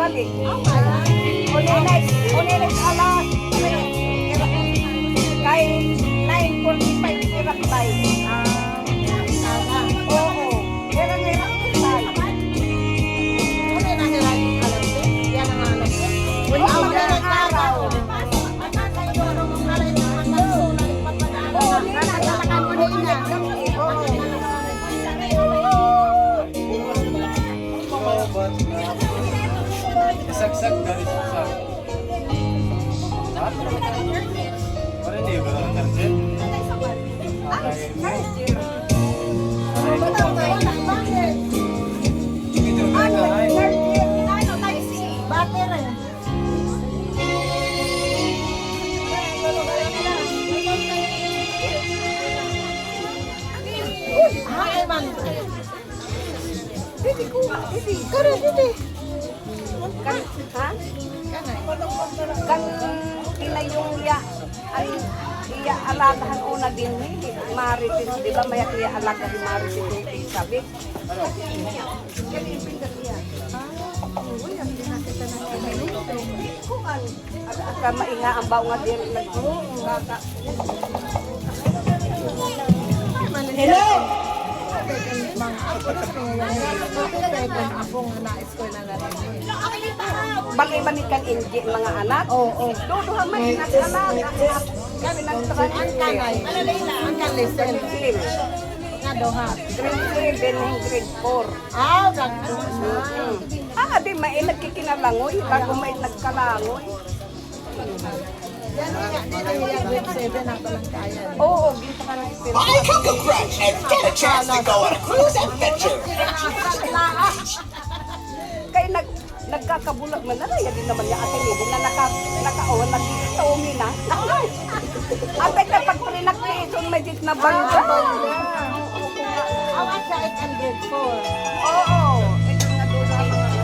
balik. Ulilis alas. Kay 9:45 irak tayo. Oo. Pero irak tayo. Saksak dari saksak. Para hindi ba ang target? Kan kinayong ya ay iya alagahan una din ni Marites, di ba may iya alaga ni Marites sabi. Aka mainga ang bao nga din nagkaka. Hello. Bali-balik kan inji mga anak? Oo. Duduha man anak. Kami nagtransfer. Ang kanlisen. Nga doha. Grade 3 and grade 4. Di may nagkikinalangoy. Bago may nagkalangoy. Oo, ginto ka lang. Buy Coco Crunch and get a chance to go on a cruise adventure. Kaya nagkakabulag man na din naman niya ate ni na nakaon nagtumi na. Ate ka pag prinakison may dit na bangga. Awan sa 804. Oo, ito nga doon sa mga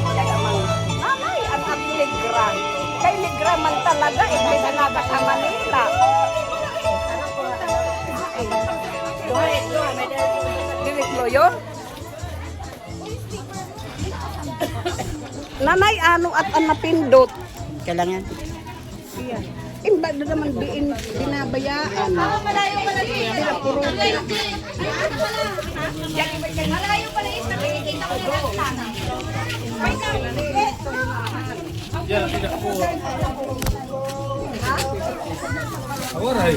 kaya naman. Nanay, ang Negra. Kay Negra man talaga, may dalaga sa Manila. Dilit mo yun? Nanay, ano at ang napindot? Kailangan. Iba na naman binabayaan. Sila puro. Malayo pala isa, nakikita ko na lang sana. Yan, tidak po. Awaray.